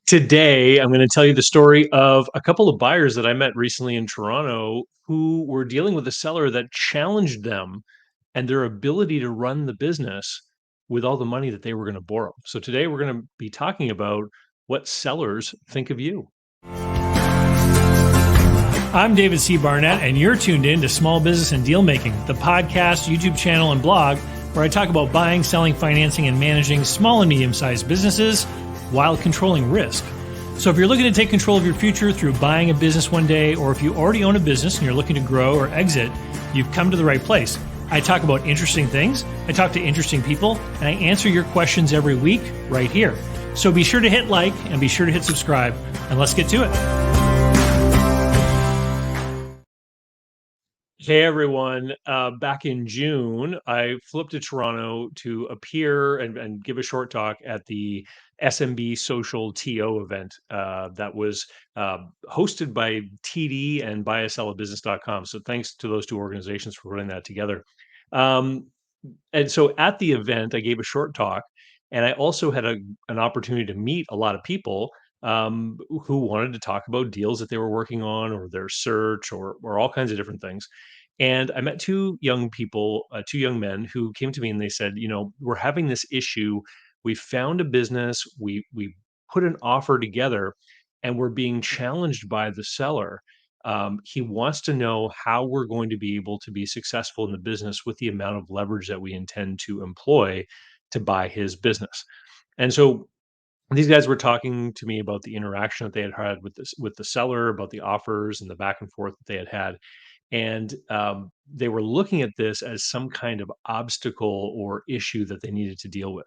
Today, I'm going to tell you the story of a couple of buyers that I met recently in Toronto who were dealing with a seller that challenged them and their ability to run the business with all the money that they were going to borrow. So today we're going to be talking about what sellers think of you. I'm David C. Barnett, and you're tuned in to Small Business and Deal Making, the podcast, YouTube channel, and blog where I talk about buying, selling, financing, and managing small and medium-sized businesses while controlling risk. So if you're looking to take control of your future through buying a business one day, or if you already own a business and you're looking to grow or exit, you've come to the right place. I talk about interesting things, I talk to interesting people, and I answer your questions every week right here. So be sure to hit like and be sure to hit subscribe, and let's get to it. Hey everyone, back in June, I flew up to Toronto to appear and give a short talk at the SMB Social TO event that was hosted by TD and buyasellbusiness.com. So thanks to those two organizations for putting that together. Um, and so at the event, I gave a short talk, and I also had an opportunity to meet a lot of people who wanted to talk about deals that they were working on, or their search, or all kinds of different things. And I met two young people, two young men who came to me and they said, we're having this issue. We found a business, we put an offer together, and we're being challenged by the seller. He wants to know how we're going to be able to be successful in the business with the amount of leverage that we intend to employ to buy his business. And so these guys were talking to me about the interaction that they had had with the seller, about the offers and the back and forth that they had had, and they were looking at this as some kind of obstacle or issue that they needed to deal with.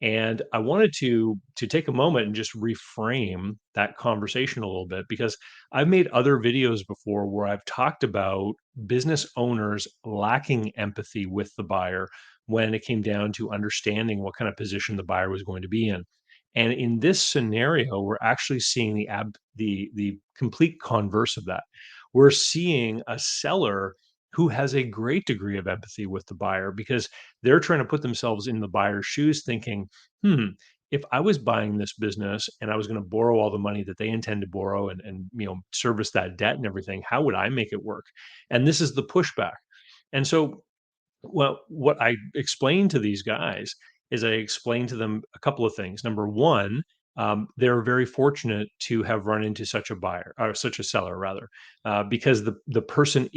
And I wanted to take a moment and just reframe that conversation a little bit, because I've made other videos before where I've talked about business owners lacking empathy with the buyer when it came down to understanding what kind of position the buyer was going to be in. And in this scenario, we're actually seeing the complete converse of that. We're seeing a seller who has a great degree of empathy with the buyer, because they're trying to put themselves in the buyer's shoes, thinking, hmm, if I was buying this business and I was going to borrow all the money that they intend to borrow, and service that debt and everything, how would I make it work? And this is the pushback. And so what I explained to these guys is I explained to them a couple of things. Number one, they're very fortunate to have run into such a buyer, or such a seller rather, because the person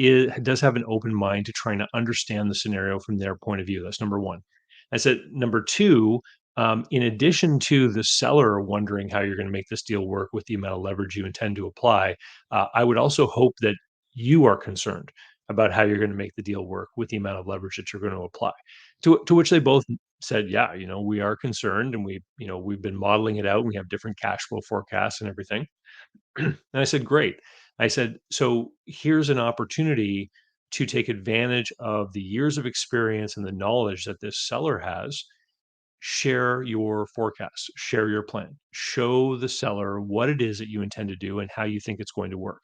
does have an open mind to trying to understand the scenario from their point of view. That's number one. I said number two. In addition to the seller wondering how you're going to make this deal work with the amount of leverage you intend to apply, I would also hope that you are concerned about how you're going to make the deal work with the amount of leverage that you're going to apply. To which they both said, "Yeah, we are concerned, and we've been modeling it out. And we have different cash flow forecasts and everything." And I said, "Great." I said, "So here's an opportunity to take advantage of the years of experience and the knowledge that this seller has. Share your forecast, share your plan, show the seller what it is that you intend to do and how you think it's going to work,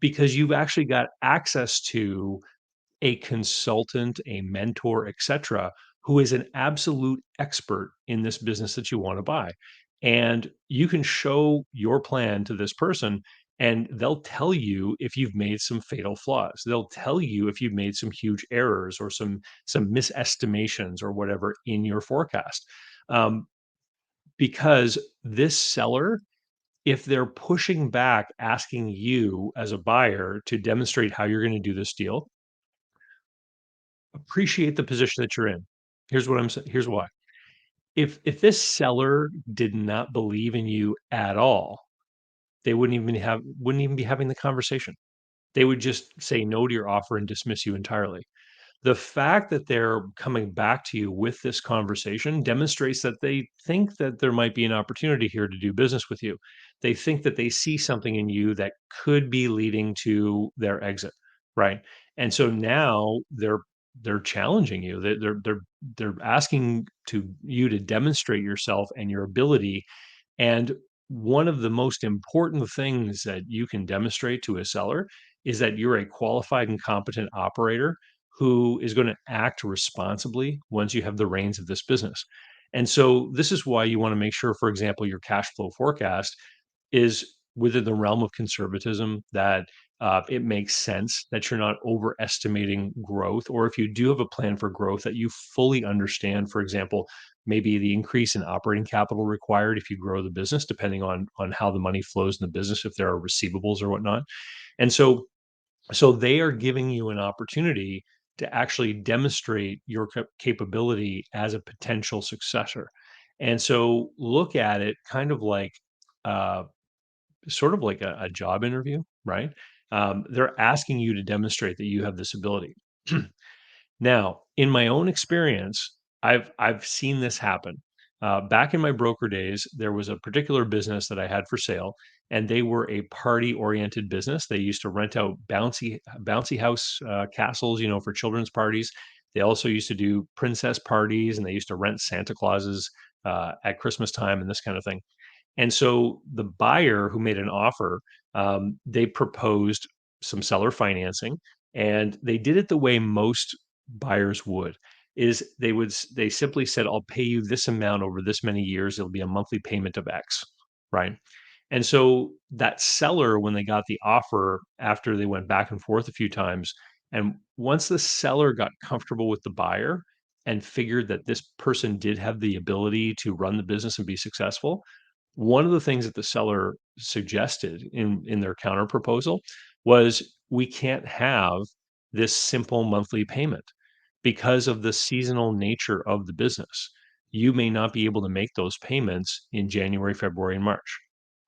because you've actually got access to a consultant, a mentor, etc., who is an absolute expert in this business that you want to buy. And you can show your plan to this person, and they'll tell you if you've made some fatal flaws. They'll tell you if you've made some huge errors or some misestimations or whatever in your forecast. Um, because this seller, if they're pushing back, asking you as a buyer to demonstrate how you're going to do this deal, appreciate the position that you're in. Here's what I'm saying. Here's why. If this seller did not believe in you at all, they wouldn't even be having the conversation. They would just say no to your offer and dismiss you entirely. The fact that they're coming back to you with this conversation demonstrates that they think that there might be an opportunity here to do business with you. They think that they see something in you that could be leading to their exit, right? And so now they're challenging you. They're asking to you to demonstrate yourself and your ability. And one of the most important things that you can demonstrate to a seller is that you're a qualified and competent operator who is going to act responsibly once you have the reins of this business. And so this is why you want to make sure, for example, your cash flow forecast is within the realm of conservatism, that it makes sense, that you're not overestimating growth, or if you do have a plan for growth, that you fully understand, for example, maybe the increase in operating capital required if you grow the business, depending on how the money flows in the business, if there are receivables or whatnot. And so they are giving you an opportunity to actually demonstrate your capability as a potential successor. And so look at it kind of like uh, sort of like a job interview, right? They're asking you to demonstrate that you have this ability. Now, in my own experience, I've seen this happen. Back in my broker days, there was a particular business that I had for sale, and they were a party-oriented business. They used to rent out bouncy house castles, for children's parties. They also used to do princess parties, and they used to rent Santa Clauses at Christmas time and this kind of thing. And so the buyer who made an offer, they proposed some seller financing, and they did it the way most buyers would. Is they simply said, "I'll pay you this amount over this many years. It'll be a monthly payment of X," right? And so that seller, when they got the offer, after they went back and forth a few times, and once the seller got comfortable with the buyer and figured that this person did have the ability to run the business and be successful, one of the things that the seller suggested in their counter proposal was, we can't have this simple monthly payment because of the seasonal nature of the business. You may not be able to make those payments in January, February, and March,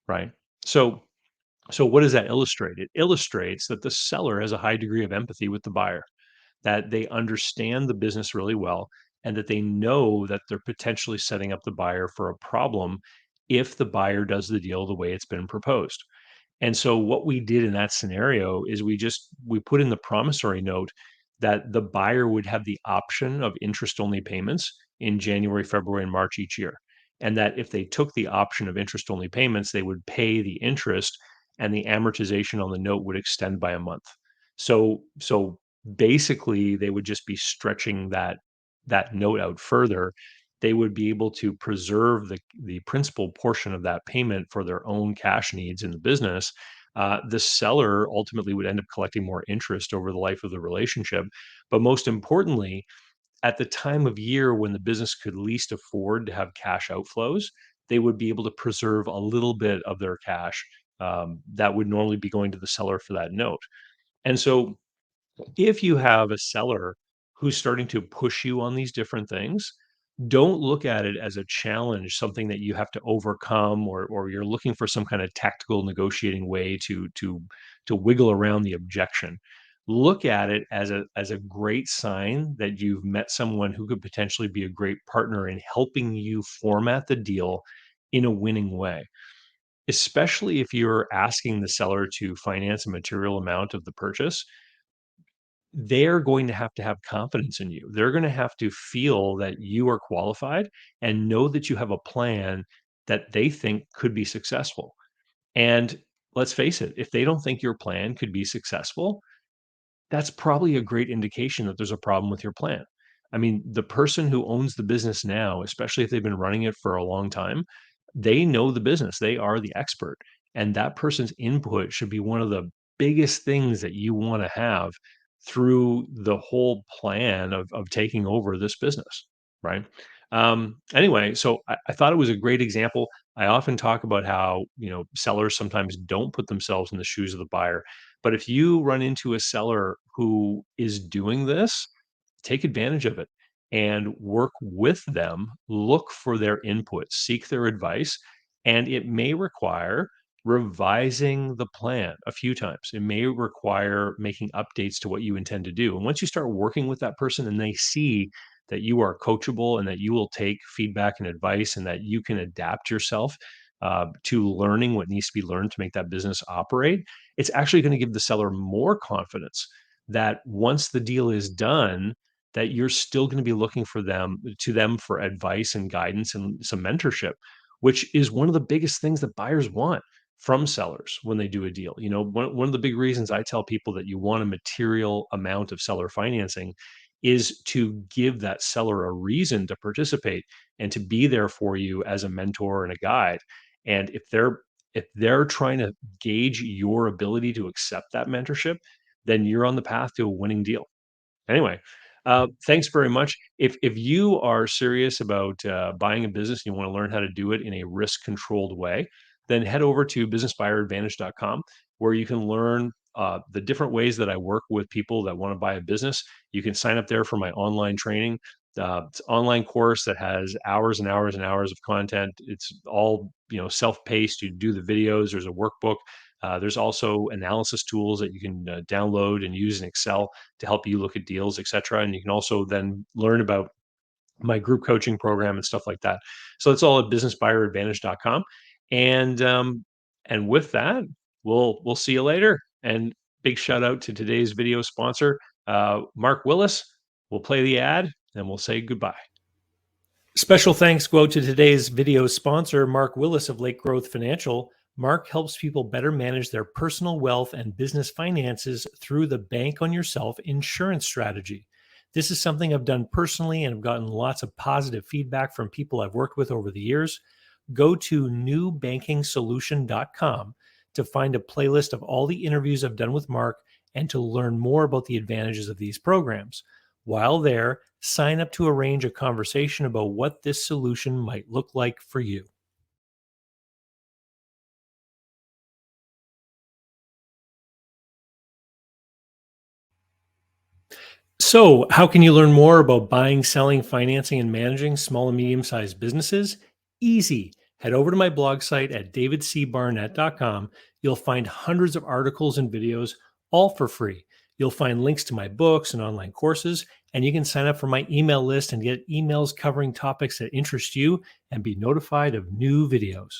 right? So so what does that illustrate? It illustrates that the seller has a high degree of empathy with the buyer, that they understand the business really well, and that they know that they're potentially setting up the buyer for a problem if the buyer does the deal the way it's been proposed. And so what we did in that scenario is we put in the promissory note that the buyer would have the option of interest only payments in January, February, and March each year. And that if they took the option of interest only payments, they would pay the interest, and the amortization on the note would extend by a month. So basically they would just be stretching that note out further. They would be able to preserve the principal portion of that payment for their own cash needs in the business. The seller ultimately would end up collecting more interest over the life of the relationship. But most importantly, at the time of year when the business could least afford to have cash outflows, they would be able to preserve a little bit of their cash that would normally be going to the seller for that note. And so if you have a seller who's starting to push you on these different things, don't look at it as a challenge, something that you have to overcome, or you're looking for some kind of tactical negotiating way to wiggle around the objection. Look at it as a great sign that you've met someone who could potentially be a great partner in helping you format the deal in a winning way, especially if you're asking the seller to finance a material amount of the purchase. They're going to have confidence in you. They're gonna have to feel that you are qualified and know that you have a plan that they think could be successful. And let's face it, if they don't think your plan could be successful, that's probably a great indication that there's a problem with your plan. I mean, the person who owns the business now, especially if they've been running it for a long time, they know the business. They are the expert. And that person's input should be one of the biggest things that you want to have through the whole plan of taking over this business. Right. Anyway, so I thought it was a great example. I often talk about how, sellers sometimes don't put themselves in the shoes of the buyer, but if you run into a seller who is doing this, take advantage of it and work with them, look for their input, seek their advice, and it may require revising the plan a few times. It may require making updates to what you intend to do. And once you start working with that person and they see that you are coachable and that you will take feedback and advice and that you can adapt yourself to learning what needs to be learned to make that business operate, it's actually going to give the seller more confidence that once the deal is done, that you're still going to be looking for them for advice and guidance and some mentorship, which is one of the biggest things that buyers want from sellers when they do a deal. One of the big reasons I tell people that you want a material amount of seller financing is to give that seller a reason to participate and to be there for you as a mentor and a guide. And if they're trying to gauge your ability to accept that mentorship, then you're on the path to a winning deal. Anyway, thanks very much. If you are serious about buying a business and you want to learn how to do it in a risk controlled way, then head over to businessbuyeradvantage.com, where you can learn the different ways that I work with people that want to buy a business. You can sign up there for my online training. It's an online course that has hours and hours and hours of content. It's all self-paced. You do the videos. There's a workbook. There's also analysis tools that you can download and use in Excel to help you look at deals, et cetera. And you can also then learn about my group coaching program and stuff like that. So it's all at businessbuyeradvantage.com. And with that, we'll see you later. And big shout out to today's video sponsor, Mark Willis. We'll play the ad and we'll say goodbye. Special thanks go out to today's video sponsor, Mark Willis of Lake Growth Financial. Mark helps people better manage their personal wealth and business finances through the Bank on Yourself insurance strategy. This is something I've done personally and have gotten lots of positive feedback from people I've worked with over the years. Go to newbankingsolution.com to find a playlist of all the interviews I've done with Mark and to learn more about the advantages of these programs. While there, sign up to arrange a conversation about what this solution might look like for you. So, how can you learn more about buying, selling, financing, and managing small and medium-sized businesses? Easy. Head over to my blog site at davidcbarnett.com. You'll find hundreds of articles and videos, all for free. You'll find links to my books and online courses, and you can sign up for my email list and get emails covering topics that interest you and be notified of new videos.